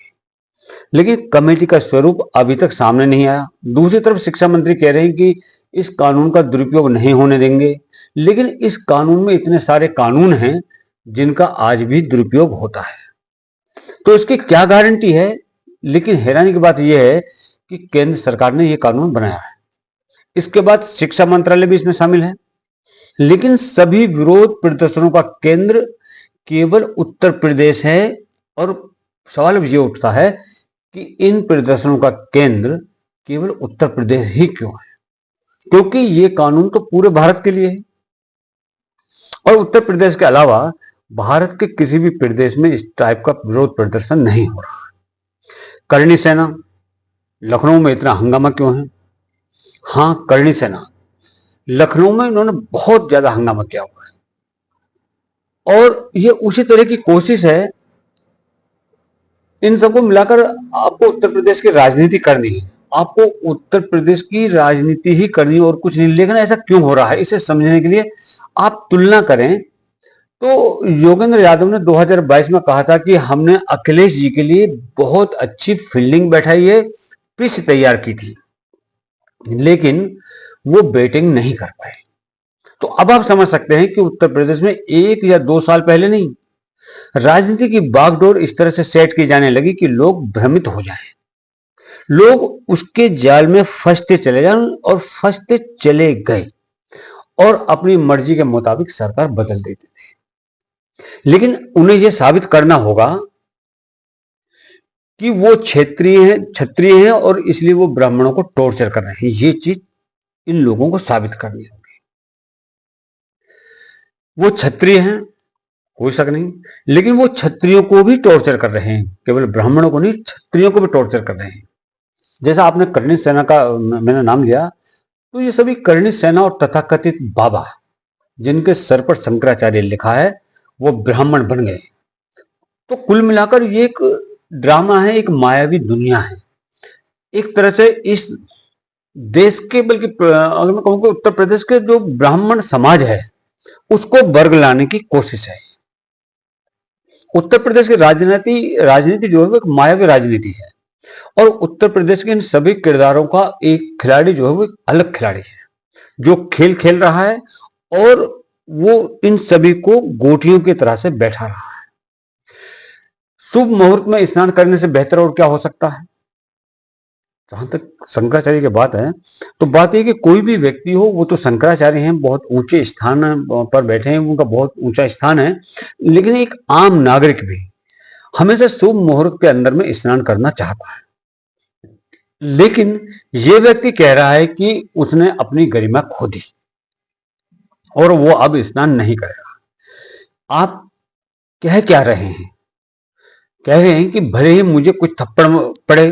लेकिन कमेटी का स्वरूप अभी तक सामने नहीं आया। दूसरी तरफ शिक्षा मंत्री कह रहे हैं कि इस कानून का दुरुपयोग नहीं होने देंगे, लेकिन इस कानून में इतने सारे कानून हैं जिनका आज भी दुरुपयोग होता है, तो इसकी क्या गारंटी है। लेकिन हैरानी की बात यह है कि केंद्र सरकार ने यह कानून बनाया है, इसके बाद शिक्षा मंत्रालय भी इसमें शामिल है, लेकिन सभी विरोध प्रदर्शनों का केंद्र केवल उत्तर प्रदेश है। और सवाल अब ये उठता है कि इन प्रदर्शनों का केंद्र केवल उत्तर प्रदेश ही क्यों है, क्योंकि ये कानून तो पूरे भारत के लिए है और उत्तर प्रदेश के अलावा भारत के किसी भी प्रदेश में इस टाइप का विरोध प्रदर्शन नहीं हो रहा। करणी सेना, लखनऊ में इतना हंगामा क्यों है? हाँ, करणी सेना लखनऊ में इन्होंने बहुत ज्यादा हंगामा किया हुआ है और ये उसी तरह की कोशिश है। इन सबको मिलाकर आपको उत्तर प्रदेश की राजनीति करनी है, आपको उत्तर प्रदेश की राजनीति ही करनी है और कुछ नहीं। लेकिन ऐसा क्यों हो रहा है, इसे समझने के लिए आप तुलना करें तो योगेंद्र यादव ने 2022 में कहा था कि हमने अखिलेश जी के लिए बहुत अच्छी फील्डिंग बैठाई है, पिच तैयार की थी, लेकिन वो बैटिंग नहीं कर पाए। तो अब आप समझ सकते हैं कि उत्तर प्रदेश में 1 या 2 साल पहले नहीं, राजनीति की बागडोर इस तरह से सेट की जाने लगी कि लोग भ्रमित हो जाएं, लोग उसके जाल में फंसते चले जाएं और फंसते चले गए और अपनी मर्जी के मुताबिक सरकार बदल देते थे। लेकिन उन्हें यह साबित करना होगा कि वो क्षत्रिय हैं और इसलिए वो ब्राह्मणों को टॉर्चर कर रहे हैं। ये चीज इन लोगों को साबित करनी होगी। वो क्षत्रिय हैं, कोई शक नहीं, लेकिन वो क्षत्रियों को भी टॉर्चर कर रहे हैं, केवल ब्राह्मणों को नहीं, क्षत्रियों को भी टॉर्चर कर रहे हैं। जैसा आपने करणी सेना का मैंने नाम लिया, तो ये सभी करणी सेना और तथाकथित बाबा जिनके सर पर शंकराचार्य लिखा है, वो ब्राह्मण बन गए। तो कुल मिलाकर ये एक ड्रामा है, एक मायावी दुनिया है। एक तरह से इस देश के, बल्कि अगर मैं कहूँ कि उत्तर प्रदेश के जो ब्राह्मण समाज है उसको वर्ग लाने की कोशिश है। उत्तर प्रदेश की राजनीति जो है वो एक मायावी राजनीति है और उत्तर प्रदेश के इन सभी किरदारों का एक खिलाड़ी जो है वो एक अलग खिलाड़ी है, जो खेल खेल रहा है और वो इन सभी को गोटियों की तरह से बैठा रहा है। शुभ मुहूर्त में स्नान करने से बेहतर और क्या हो सकता है। जहां तक शंकराचार्य की बात है, तो बात यह कि कोई भी व्यक्ति हो, वो तो शंकराचार्य हैं, बहुत ऊंचे स्थान पर बैठे हैं, उनका बहुत ऊंचा स्थान है, लेकिन एक आम नागरिक भी हमेशा शुभ मुहूर्त के अंदर में स्नान करना चाहता है। लेकिन ये व्यक्ति कह रहा है कि उसने अपनी गरिमा खो दी और वो अब स्नान नहीं करेगा। आप कह क्या रहे हैं? कह रहे हैं कि भले ही मुझे कुछ थप्पड़ पड़े,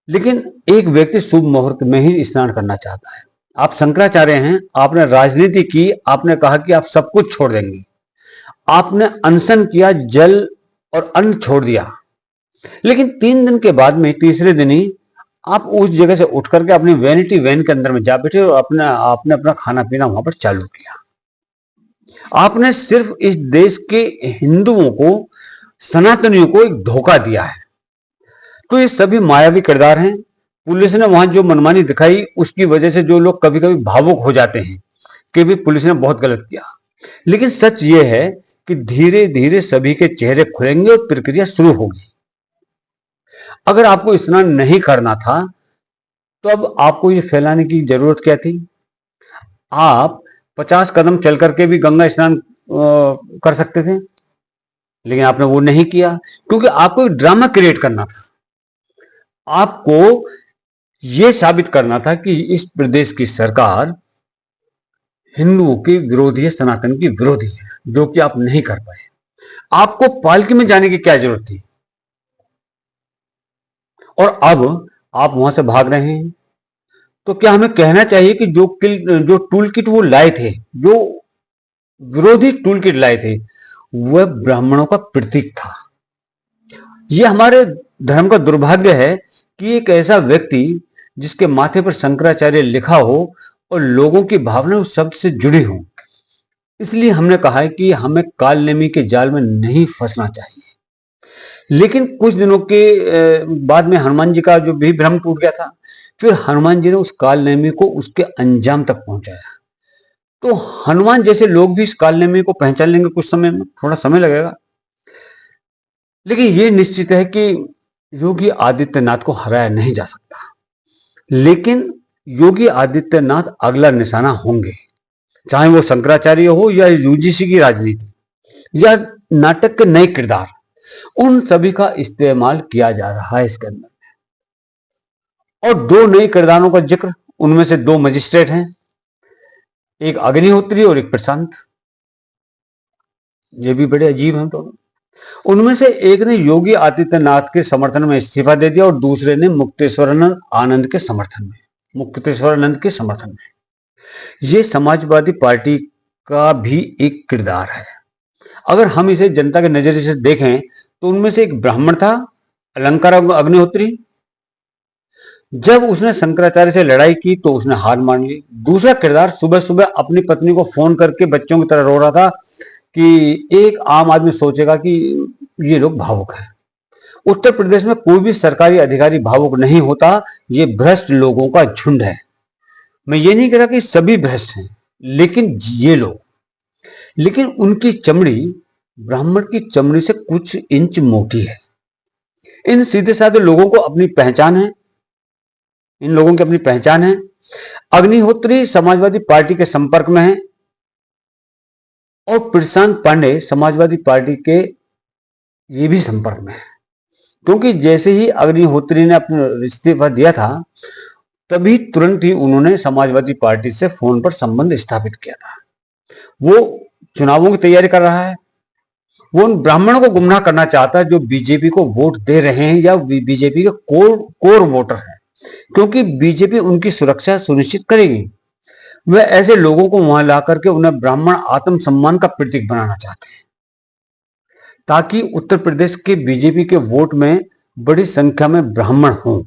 लेकिन एक व्यक्ति शुभ मुहूर्त में ही स्नान करना चाहता है। आप शंकराचार्य हैं, आपने राजनीति की, आपने कहा कि आप सब कुछ छोड़ देंगे, आपने अनशन किया, जल और अन्न छोड़ दिया, लेकिन 3 दिन के बाद में तीसरे दिन ही आप उस जगह से उठ करके अपनी वैनिटी वैन के अंदर में जा बैठे और आपने अपना खाना पीना वहां पर चालू किया। आपने सिर्फ इस देश के हिंदुओं को, सनातनियों को एक धोखा दिया है। तो ये सभी मायावी किरदार हैं। पुलिस ने वहां जो मनमानी दिखाई, उसकी वजह से जो लोग कभी कभी भावुक हो जाते हैं कि भी पुलिस ने बहुत गलत किया, लेकिन सच ये है कि धीरे धीरे सभी के चेहरे खुलेंगे और प्रक्रिया शुरू होगी। अगर आपको स्नान नहीं करना था तो अब आपको ये फैलाने की जरूरत क्या थी? आप 50 कदम चल करके भी गंगा स्नान कर सकते थे, लेकिन आपने वो नहीं किया क्योंकि आपको एक ड्रामा क्रिएट करना था। आपको यह साबित करना था कि इस प्रदेश की सरकार हिंदुओं के विरोधी है, सनातन की विरोधी है, जो कि आप नहीं कर पाए। आपको पालकी में जाने की क्या जरूरत थी? और अब आप वहां से भाग रहे हैं। तो क्या हमें कहना चाहिए कि जो टूल किट वो लाए थे, जो विरोधी टूल किट लाए थे, वह ब्राह्मणों का प्रतीक था। यह हमारे धर्म का दुर्भाग्य है कि एक ऐसा व्यक्ति जिसके माथे पर शंकराचार्य लिखा हो और लोगों की भावनाएं उस शब्द से जुड़ी हो, इसलिए हमने कहा है कि हमें काल नेमी के जाल में नहीं फंसना चाहिए। लेकिन कुछ दिनों के बाद में हनुमान जी का जो भी भ्रम टूट गया था, फिर हनुमान जी ने उस काल नेमी को उसके अंजाम तक पहुंचाया। तो हनुमान जैसे लोग भी इस काल नेमी को पहचान लेंगे कुछ समय में, थोड़ा समय लगेगा, लेकिन यह निश्चित है कि योगी आदित्यनाथ को हराया नहीं जा सकता। लेकिन योगी आदित्यनाथ अगला निशाना होंगे, चाहे वो शंकराचार्य हो या यूजीसी की राजनीति या नाटक के नए किरदार, उन सभी का इस्तेमाल किया जा रहा है इसके अंदर। और 2 नए किरदारों का जिक्र, उनमें से 2 मजिस्ट्रेट हैं, एक अग्निहोत्री और एक प्रशांत। ये भी बड़े अजीब हैं दोनों। उनमें से एक ने योगी आदित्यनाथ के समर्थन में इस्तीफा दे दिया और दूसरे ने मुक्तेश्वरानंद के समर्थन में। ये समाजवादी पार्टी का भी एक किरदार है। अगर हम इसे जनता के नजरिए से देखें तो उनमें से एक ब्राह्मण था, अलंकार अग्निहोत्री। जब उसने शंकराचार्य से लड़ाई की तो उसने हार मान ली। दूसरा किरदार सुबह सुबह अपनी पत्नी को फोन करके बच्चों की तरह रो रहा था कि एक आम आदमी सोचेगा कि ये लोग भावुक हैं। उत्तर प्रदेश में कोई भी सरकारी अधिकारी भावुक नहीं होता, ये भ्रष्ट लोगों का झुंड है। मैं ये नहीं कह रहा कि सभी भ्रष्ट हैं, लेकिन ये लोग, लेकिन उनकी चमड़ी ब्राह्मण की चमड़ी से कुछ इंच मोटी है। इन सीधे साधे लोगों को अपनी पहचान है, इन लोगों की अपनी पहचान है। अग्निहोत्री समाजवादी पार्टी के संपर्क में है और प्रशांत पांडे समाजवादी पार्टी के ये भी संपर्क में है, क्योंकि जैसे ही अग्निहोत्री ने अपना इस्तीफा दिया था तभी तुरंत ही उन्होंने समाजवादी पार्टी से फोन पर संबंध स्थापित किया था। वो चुनावों की तैयारी कर रहा है, वो उन ब्राह्मणों को गुमराह करना चाहता है जो बीजेपी को वोट दे रहे हैं या बीजेपी के कोर वोटर हैं, क्योंकि बीजेपी उनकी सुरक्षा सुनिश्चित करेगी। वह ऐसे लोगों को वहां ला करके उन्हें ब्राह्मण आत्मसम्मान का प्रतीक बनाना चाहते हैं, ताकि उत्तर प्रदेश के बीजेपी के वोट में बड़ी संख्या में ब्राह्मण हों।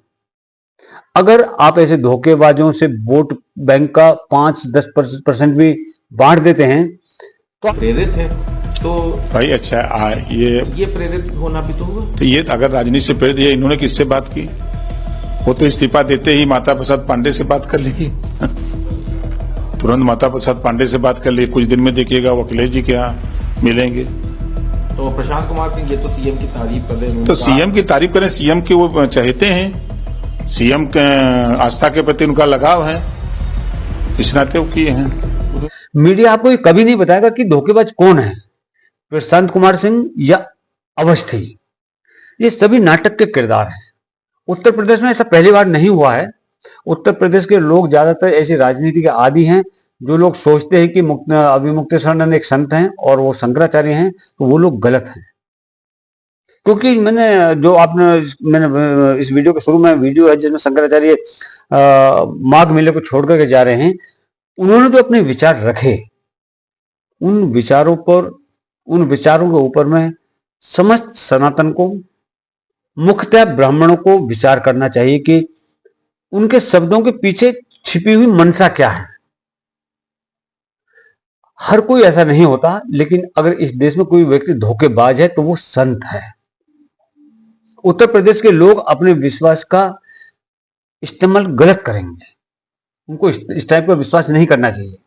अगर आप ऐसे धोखेबाजों से वोट बैंक का 5-10% भी बांट देते हैं तो प्रेरित है, तो भाई अच्छा ये प्रेरित होना भी तो हुआ। तो ये अगर राजनीति से प्रेरित है, इन्होंने किससे बात की? वो तो इस्तीफा देते ही माता प्रसाद पांडे से बात कर लेगी तुरंत माता प्रसाद पांडे से बात कर ली। कुछ दिन में देखिएगा वो अखिलेश जी के यहाँ मिलेंगे। तो प्रशांत कुमार सिंह ये तो सीएम की तारीफ कर रहे हैं। तो सीएम की तारीफ करें, सीएम की वो चाहते हैं, सीएम के आस्था के प्रति उनका लगाव है, इस नाते वो किए हैं। मीडिया आपको ये कभी नहीं बताएगा कि धोखेबाज कौन है, प्रशांत कुमार सिंह या अवस्थी। ये सभी नाटक के किरदार हैं। उत्तर प्रदेश में ऐसा पहली बार नहीं हुआ है। उत्तर प्रदेश के लोग ज्यादातर ऐसी राजनीति के आदी हैं जो लोग सोचते हैं कि अभी मुक्तेश्वरानंद एक संत हैं और वो शंकराचार्य हैं, तो वो लोग गलत हैं। क्योंकि मैंने इस वीडियो के शुरू में वीडियो है जिसमें शंकराचार्य माघ मेले को छोड़ करके जा रहे हैं, उन्होंने जो अपने विचार रखे, उन विचारों के ऊपर में समस्त सनातन को, मुख्यतः ब्राह्मणों को विचार करना चाहिए कि उनके शब्दों के पीछे छिपी हुई मनसा क्या है। हर कोई ऐसा नहीं होता, लेकिन अगर इस देश में कोई व्यक्ति धोखेबाज है तो वो संत है। उत्तर प्रदेश के लोग अपने विश्वास का इस्तेमाल गलत करेंगे, उनको इस टाइप का विश्वास नहीं करना चाहिए।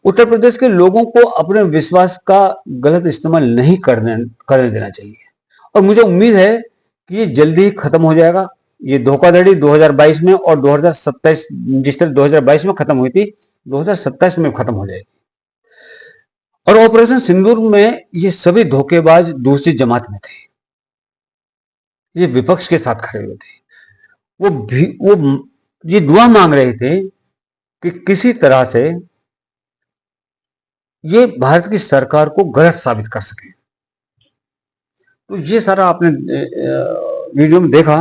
उत्तर प्रदेश के लोगों को अपने विश्वास का गलत इस्तेमाल नहीं करने देना चाहिए। और मुझे उम्मीद है कि ये जल्दी ही खत्म हो जाएगा। ये धोखाधड़ी 2022 में और 2027, जिस तरह 2022 में खत्म हुई थी, 2027 में खत्म हो जाएगी। और ऑपरेशन सिंदूर में ये सभी धोखेबाज दूसरी जमात में थे, ये विपक्ष के साथ खड़े हुए थे। वो ये दुआ मांग रहे थे कि किसी तरह से ये भारत की सरकार को गलत साबित कर सके। तो ये सारा आपने वीडियो में देखा।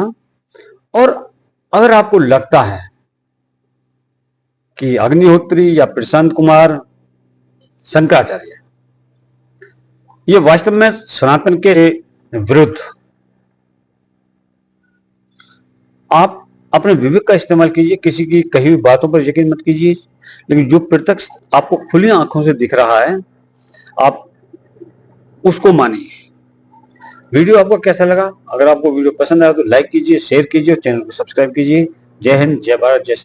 और अगर आपको लगता है कि अग्निहोत्री या प्रशांत कुमार, शंकराचार्य ये वास्तव में सनातन के विरुद्ध, आप अपने विवेक का इस्तेमाल कीजिए, किसी की कही हुई बातों पर यकीन मत कीजिए, लेकिन जो प्रत्यक्ष आपको खुली आंखों से दिख रहा है आप उसको मानिए। वीडियो आपको कैसा लगा? अगर आपको वीडियो पसंद आया तो लाइक कीजिए, शेयर कीजिए और चैनल को सब्सक्राइब कीजिए। जय हिंद, जय भारत, जय